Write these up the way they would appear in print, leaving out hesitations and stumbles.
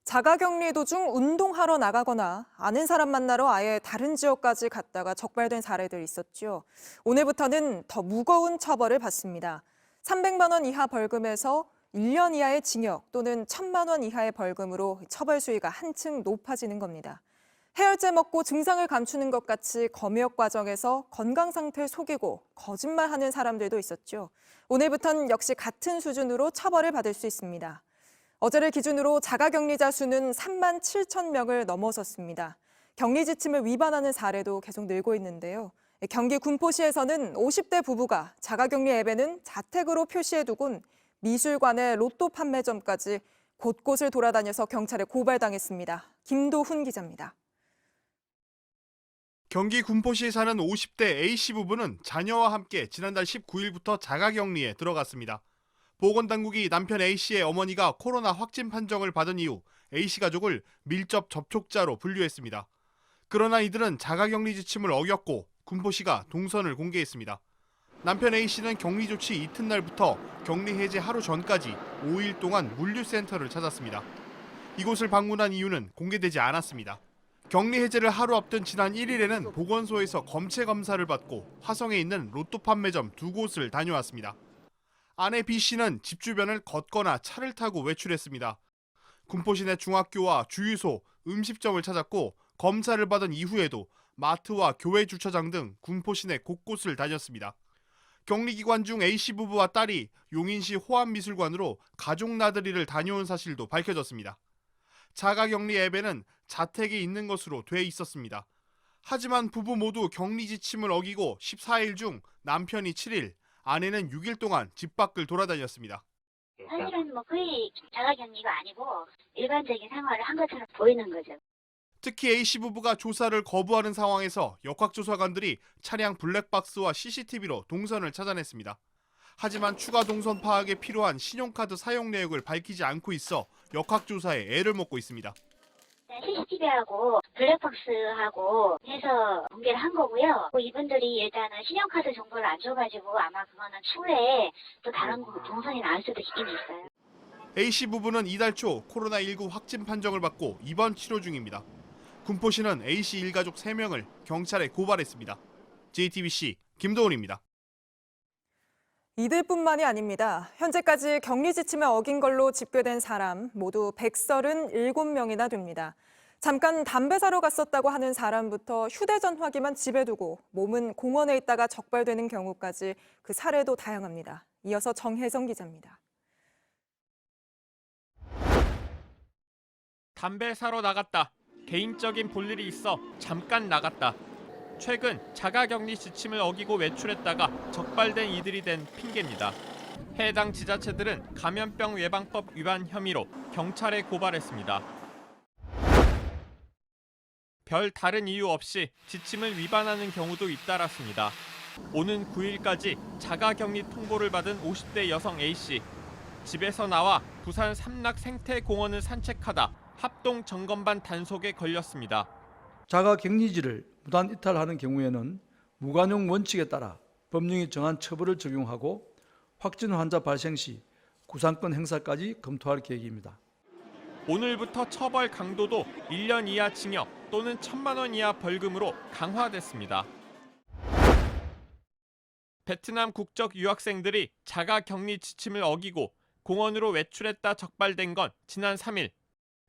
자가격리 도중 운동하러 나가거나 아는 사람 만나러 아예 다른 지역까지 갔다가 적발된 사례들 있었죠. 오늘부터는 더 무거운 처벌을 받습니다. 300만 원 이하 벌금에서 1년 이하의 징역 또는 1,000만 원 이하의 벌금으로 처벌 수위가 한층 높아지는 겁니다. 해열제 먹고 증상을 감추는 것 같이 검역 과정에서 건강 상태를 속이고 거짓말하는 사람들도 있었죠. 오늘부터는 역시 같은 수준으로 처벌을 받을 수 있습니다. 어제를 기준으로 자가격리자 수는 3만 7천 명을 넘어섰습니다. 격리 지침을 위반하는 사례도 계속 늘고 있는데요. 경기 군포시에서는 50대 부부가 자가격리 앱에는 자택으로 표시해두곤 미술관의 로또 판매점까지 곳곳을 돌아다녀서 경찰에 고발당했습니다. 김도훈 기자입니다. 경기 군포시에 사는 50대 A씨 부부는 자녀와 함께 지난달 19일부터 자가격리에 들어갔습니다. 보건당국이 남편 A씨의 어머니가 코로나 확진 판정을 받은 이후 A씨 가족을 밀접 접촉자로 분류했습니다. 그러나 이들은 자가격리 지침을 어겼고 군포시가 동선을 공개했습니다. 남편 A씨는 격리 조치 이튿날부터 격리 해제 하루 전까지 5일 동안 물류센터를 찾았습니다. 이곳을 방문한 이유는 공개되지 않았습니다. 격리 해제를 하루 앞둔 지난 1일에는 보건소에서 검체 검사를 받고 화성에 있는 로또 판매점 2곳을 다녀왔습니다. 아내 B씨는 집 주변을 걷거나 차를 타고 외출했습니다. 군포시 내 중학교와 주유소, 음식점을 찾았고 검사를 받은 이후에도 마트와 교회 주차장 등 군포시 내 곳곳을 다녔습니다. 격리기관 중 A씨 부부와 딸이 용인시 호암미술관으로 가족 나들이를 다녀온 사실도 밝혀졌습니다. 자가격리 앱에는 자택이 있는 것으로 돼 있었습니다. 하지만 부부 모두 격리 지침을 어기고 14일 중 남편이 7일, 아내는 6일 동안 집 밖을 돌아다녔습니다. 사실은 거의 자가격리가 아니고 일반적인 생활을 한 것처럼 보이는 거죠. 특히 A씨 부부가 조사를 거부하는 상황에서 역학조사관들이 차량 블랙박스와 CCTV로 동선을 찾아냈습니다. 하지만 추가 동선 파악에 필요한 신용카드 사용 내역을 밝히지 않고 있어 역학조사에 애를 먹고 있습니다. CCTV하고 블랙박스하고 해서 공개를 한 거고요. 이분들이 일단은 신용카드 정보를 안 줘가지고 아마 그거는 추후에 또 다른 동선이 나올 수도 있긴 있어요. A씨 부부는 이달 초 코로나19 확진 판정을 받고 입원 치료 중입니다. 군포시는 A씨 일가족 3명을 경찰에 고발했습니다. JTBC 김도훈입니다. 이들뿐만이 아닙니다. 현재까지 격리 지침을 어긴 걸로 집계된 사람 모두 137명이나 됩니다. 잠깐 담배 사러 갔었다고 하는 사람부터 휴대전화기만 집에 두고 몸은 공원에 있다가 적발되는 경우까지 그 사례도 다양합니다. 이어서 정혜성 기자입니다. 담배 사러 나갔다. 개인적인 볼일이 있어 잠깐 나갔다. 최근 자가격리 지침을 어기고 외출했다가 적발된 이들이 된 핑계입니다. 해당 지자체들은 감염병 예방법 위반 혐의로 경찰에 고발했습니다. 별 다른 이유 없이 지침을 위반하는 경우도 잇따랐습니다. 오는 9일까지 자가격리 통보를 받은 50대 여성 A씨. 집에서 나와 부산 삼락 생태공원을 산책하다 합동 점검반 단속에 걸렸습니다. 자가격리지를 무단 이탈하는 경우에는 무관용 원칙에 따라 법령이 정한 처벌을 적용하고 확진 환자 발생 시 구상권 행사까지 검토할 계획입니다. 오늘부터 처벌 강도도 1년 이하 징역 또는 1,000만 원 이하 벌금으로 강화됐습니다. 베트남 국적 유학생들이 자가격리 지침을 어기고 공원으로 외출했다 적발된 건 지난 3일.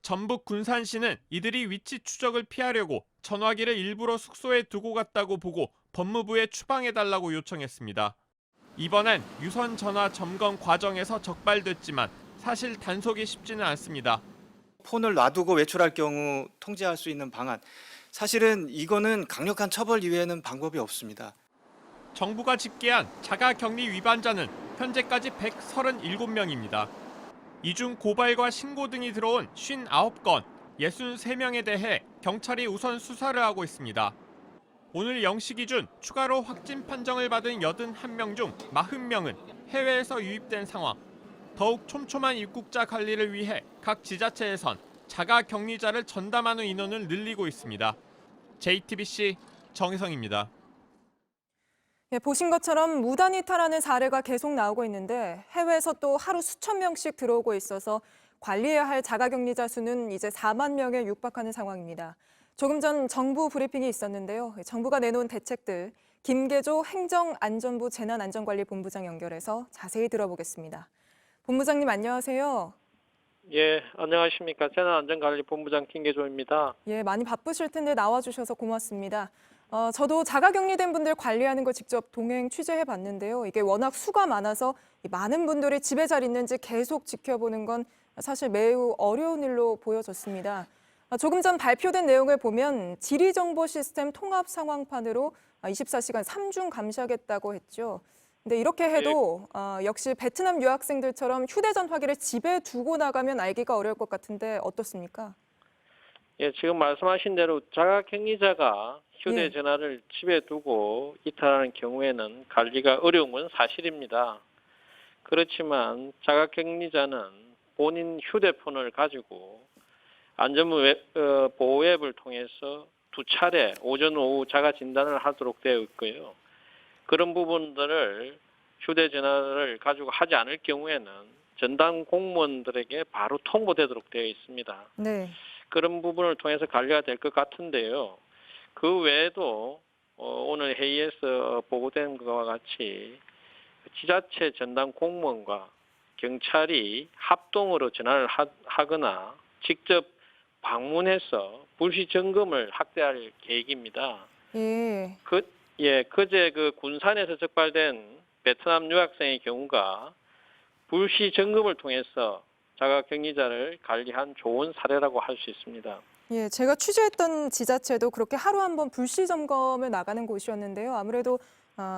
전북 군산시는 이들이 위치 추적을 피하려고 전화기를 일부러 숙소에 두고 갔다고 보고 법무부에 추방해달라고 요청했습니다. 이번엔 유선 전화 점검 과정에서 적발됐지만 사실 단속이 쉽지는 않습니다. 폰을 놔두고 외출할 경우 통제할 수 있는 방안, 사실은 이거는 강력한 처벌 이외에는 방법이 없습니다. 정부가 집계한 자가격리 위반자는 현재까지 137명입니다. 이 중 고발과 신고 등이 들어온 59건, 63명에 대해 경찰이 우선 수사를 하고 있습니다. 오늘 0시 기준 추가로 확진 판정을 받은 81명 중 40명은 해외에서 유입된 상황. 더욱 촘촘한 입국자 관리를 위해 각 지자체에선 자가격리자를 전담하는 인원을 늘리고 있습니다. JTBC 정혜성입니다. 보신 것처럼 무단 이탈하는 사례가 계속 나오고 있는데 해외에서 또 하루 수천 명씩 들어오고 있어서 관리해야 할 자가격리자 수는 이제 4만 명에 육박하는 상황입니다. 조금 전 정부 브리핑이 있었는데요. 정부가 내놓은 대책들, 김계조 행정안전부 재난안전관리본부장 연결해서 자세히 들어보겠습니다. 본부장님 안녕하세요. 예, 안녕하십니까. 재난안전관리본부장 김계조입니다. 예, 많이 바쁘실 텐데 나와주셔서 고맙습니다. 저도 자가격리된 분들 관리하는 거 직접 동행 취재해 봤는데요. 이게 워낙 수가 많아서 많은 분들이 집에 잘 있는지 계속 지켜보는 건 사실 매우 어려운 일로 보여졌습니다. 조금 전 발표된 내용을 보면 지리정보 시스템 통합 상황판으로 24시간 3중 감시하겠다고 했죠. 근데 이렇게 해도 역시 베트남 유학생들처럼 휴대전화기를 집에 두고 나가면 알기가 어려울 것 같은데 어떻습니까? 예, 지금 말씀하신 대로 자가격리자가 휴대전화를 집에 두고 이탈하는 경우에는 관리가 어려운 건 사실입니다. 그렇지만 자가격리자는 본인 휴대폰을 가지고 안전부 보호 앱을 통해서 2차례 오전, 오후 자가 진단을 하도록 되어 있고요. 그런 부분들을 휴대전화를 가지고 하지 않을 경우에는 전담 공무원들에게 바로 통보되도록 되어 있습니다. 네. 그런 부분을 통해서 관리가 될 것 같은데요. 그 외에도 오늘 회의에서 보고된 것과 같이 지자체 전담 공무원과 경찰이 합동으로 전화를 하거나 직접 방문해서 불시 점검을 확대할 계획입니다. 예. 그제 그 군산에서 적발된 베트남 유학생의 경우가 불시 점검을 통해서 자가격리자를 관리한 좋은 사례라고 할 수 있습니다. 예, 제가 취재했던 지자체도 그렇게 하루 한 번 불시 점검을 나가는 곳이었는데요. 아무래도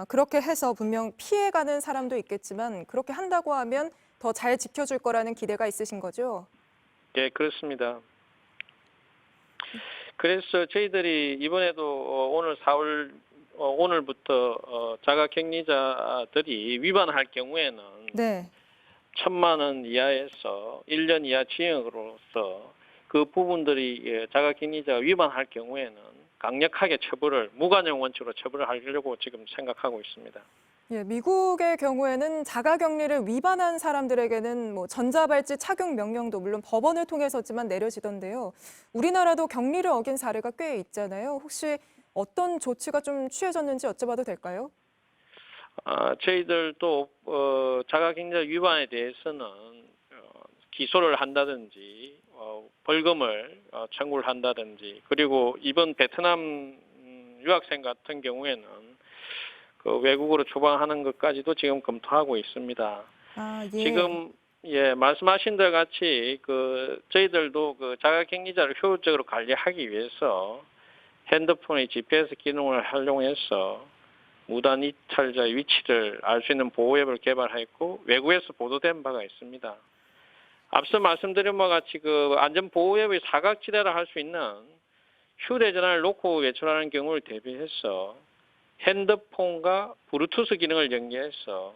그렇게 해서 분명 피해가는 사람도 있겠지만 그렇게 한다고 하면 더 잘 지켜줄 거라는 기대가 있으신 거죠? 네, 그렇습니다. 그래서 저희들이 이번에도 오늘부터 자가격리자들이 위반할 경우에는 네. 1,000만 원 이하에서 1년 이하 징역으로서 그 부분들이 자가격리자가 위반할 경우에는 강력하게 무관용 원칙으로 처벌을 하려고 지금 생각하고 있습니다. 예, 미국의 경우에는 자가격리를 위반한 사람들에게는 뭐 전자발찌 착용 명령도 물론 법원을 통해서지만 내려지던데요. 우리나라도 격리를 어긴 사례가 꽤 있잖아요. 혹시 어떤 조치가 좀 취해졌는지 여쭤봐도 될까요? 저희들도 자가격리자 위반에 대해서는 기소를 한다든지 벌금을 청구를 한다든지 그리고 이번 베트남 유학생 같은 경우에는 그 외국으로 추방하는 것까지도 지금 검토하고 있습니다. 예. 지금 말씀하신 것 같이 저희들도 그 자가격리자를 효율적으로 관리하기 위해서 핸드폰의 GPS 기능을 활용해서 무단 이탈자의 위치를 알 수 있는 보호 앱을 개발했고 외국에서 보도된 바가 있습니다. 앞서 말씀드린 바와 같이 그 안전보호 앱의 사각지대라 할 수 있는 휴대전화를 놓고 외출하는 경우를 대비해서 핸드폰과 블루투스 기능을 연계해서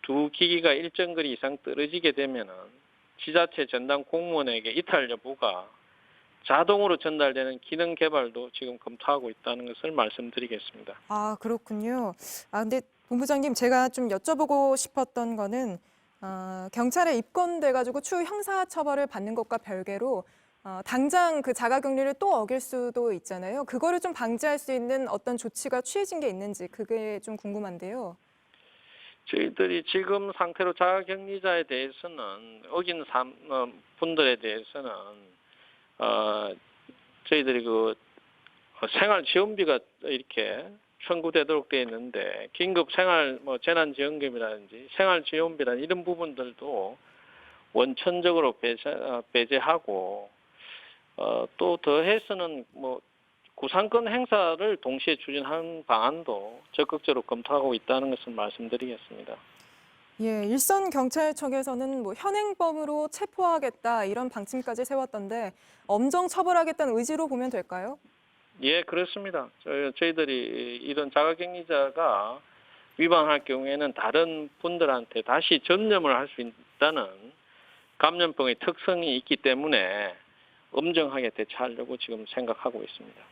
두 기기가 일정 거리 이상 떨어지게 되면은 지자체 전담 공무원에게 이탈 여부가 자동으로 전달되는 기능 개발도 지금 검토하고 있다는 것을 말씀드리겠습니다. 그렇군요. 근데 본부장님 제가 좀 여쭤보고 싶었던 거는 경찰에 입건돼가지고 추후 형사처벌을 받는 것과 별개로 당장 그 자가격리를 또 어길 수도 있잖아요. 그거를 좀 방지할 수 있는 어떤 조치가 취해진 게 있는지 그게 좀 궁금한데요. 저희들이 지금 상태로 자가격리자에 대해서는 어긴 분들에 대해서는 저희들이 그 생활지원비가 이렇게 청구되도록 되어 있는데 긴급 재난지원금이라든지 생활지원비라는 이런 부분들도 원천적으로 배제하고 또 더해서는 구상권 행사를 동시에 추진하는 방안도 적극적으로 검토하고 있다는 것을 말씀드리겠습니다. 예, 일선경찰청에서는 현행범으로 체포하겠다 이런 방침까지 세웠던데 엄정 처벌하겠다는 의지로 보면 될까요? 예, 그렇습니다. 저희들이 이런 자가격리자가 위반할 경우에는 다른 분들한테 다시 전염을 할 수 있다는 감염병의 특성이 있기 때문에 엄정하게 대처하려고 지금 생각하고 있습니다.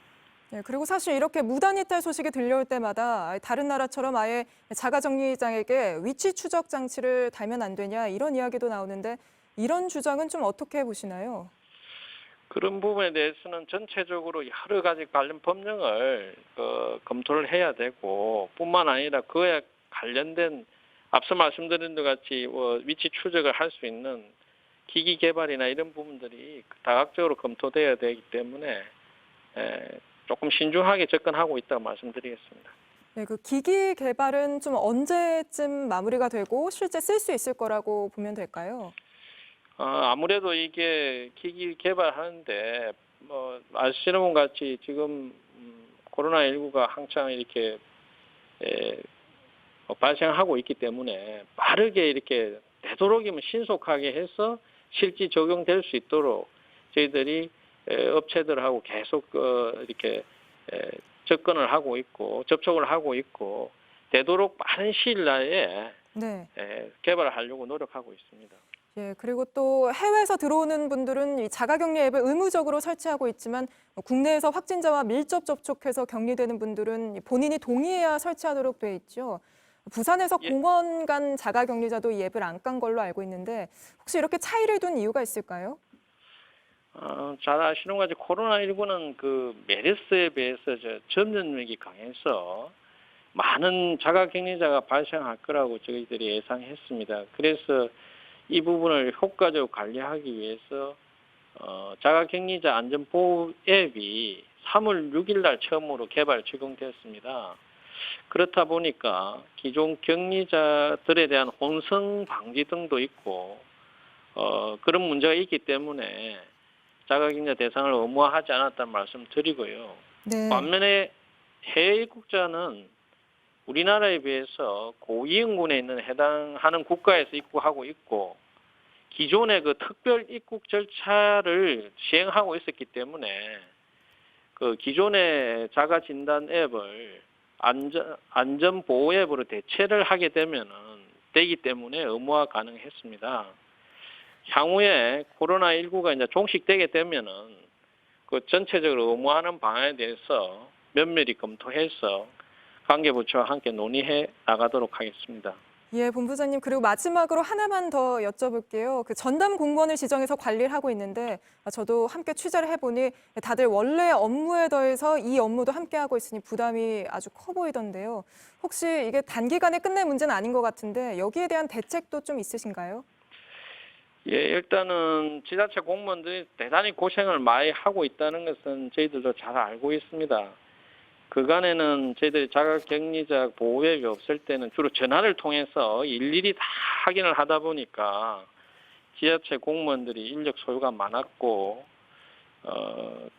네, 그리고 사실 이렇게 무단 이탈 소식이 들려올 때마다 다른 나라처럼 아예 자가격리자에게 위치 추적 장치를 달면 안 되냐 이런 이야기도 나오는데 이런 주장은 좀 어떻게 보시나요? 그런 부분에 대해서는 전체적으로 여러 가지 관련 법령을 검토를 해야 되고 뿐만 아니라 그에 관련된 앞서 말씀드린 것 같이 위치 추적을 할 수 있는 기기 개발이나 이런 부분들이 다각적으로 검토돼야 되기 때문에 조금 신중하게 접근하고 있다고 말씀드리겠습니다. 네, 그 기기 개발은 좀 언제쯤 마무리가 되고 실제 쓸 수 있을 거라고 보면 될까요? 아무래도 이게 기기 개발하는데 아시는 분 같이 지금 코로나19가 한창 이렇게 발생하고 있기 때문에 빠르게 이렇게 되도록이면 신속하게 해서 실제 적용될 수 있도록 저희들이 업체들하고 계속 이렇게 접근을 하고 있고 접촉을 하고 있고 되도록 빠른 시일 내에 네. 개발을 하려고 노력하고 있습니다. 예, 그리고 또 해외에서 들어오는 분들은 이 자가격리 앱을 의무적으로 설치하고 있지만 국내에서 확진자와 밀접 접촉해서 격리되는 분들은 본인이 동의해야 설치하도록 돼 있죠. 부산에서 예. 공원 간 자가격리자도 이 앱을 안 깐 걸로 알고 있는데 혹시 이렇게 차이를 둔 이유가 있을까요? 잘 아시는 것같이 코로나19는 그 메르스에 비해서 전염력이 강해서 많은 자가격리자가 발생할 거라고 저희들이 예상했습니다. 그래서 이 부분을 효과적으로 관리하기 위해서 자가격리자 안전보호 앱이 3월 6일 날 처음으로 개발 적용됐습니다. 그렇다 보니까 기존 격리자들에 대한 혼성 방지 등도 있고 그런 문제가 있기 때문에 자가격리자 대상을 의무화하지 않았다는 말씀 드리고요. 네. 반면에 해외 입국자는 우리나라에 비해서 고위험군에 있는 해당하는 국가에서 입국하고 있고 기존의 그 특별 입국 절차를 시행하고 있었기 때문에 그 기존의 자가 진단 앱을 안전 보호 앱으로 대체를 하게 되기 때문에 의무화 가능했습니다. 향후에 코로나19가 이제 종식되게 되면은 그 전체적으로 의무화하는 방안에 대해서 면밀히 검토해서 관계부처와 함께 논의해 나가도록 하겠습니다. 예, 본부장님, 그리고 마지막으로 하나만 더 여쭤볼게요. 그 전담 공무원을 지정해서 관리를 하고 있는데 저도 함께 취재를 해보니 다들 원래 업무에 더해서 이 업무도 함께 하고 있으니 부담이 아주 커 보이던데요. 혹시 이게 단기간에 끝낼 문제는 아닌 것 같은데 여기에 대한 대책도 좀 있으신가요? 예, 일단은 지자체 공무원들이 대단히 고생을 많이 하고 있다는 것은 저희들도 잘 알고 있습니다. 그간에는 저희들이 자가격리자 보호앱이 없을 때는 주로 전화를 통해서 일일이 다 확인을 하다 보니까 지자체 공무원들이 인력 소요가 많았고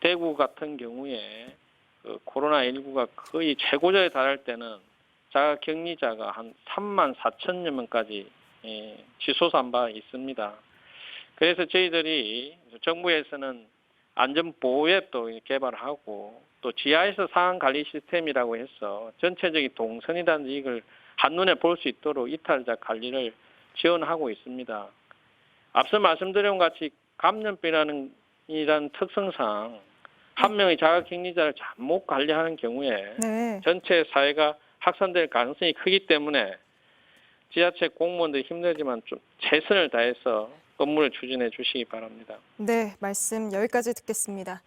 대구 같은 경우에 그 코로나19가 거의 최고조에 달할 때는 자가격리자가 한 3만 4천여 명까지 치솟은 바 있습니다. 그래서 저희들이 정부에서는 안전보호앱도 개발하고 또 지하에서 상황관리 시스템이라고 해서 전체적인 동선이라는 이익을 한눈에 볼 수 있도록 이탈자 관리를 지원하고 있습니다. 앞서 말씀드린 것 같이 감염병이라는 특성상 한 명의 자가격리자를 잘못 관리하는 경우에 네. 전체 사회가 확산될 가능성이 크기 때문에 지자체 공무원들이 힘들지만 좀 최선을 다해서 업무를 추진해 주시기 바랍니다. 네, 말씀 여기까지 듣겠습니다.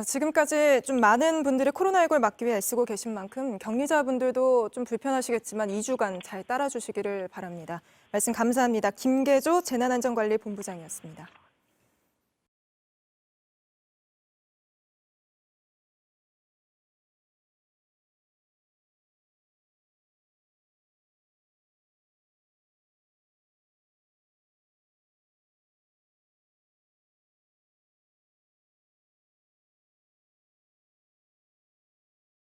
지금까지 좀 많은 분들이 코로나19를 막기 위해 애쓰고 계신 만큼 격리자분들도 좀 불편하시겠지만 2주간 잘 따라주시기를 바랍니다. 말씀 감사합니다. 김계조 재난안전관리본부장이었습니다.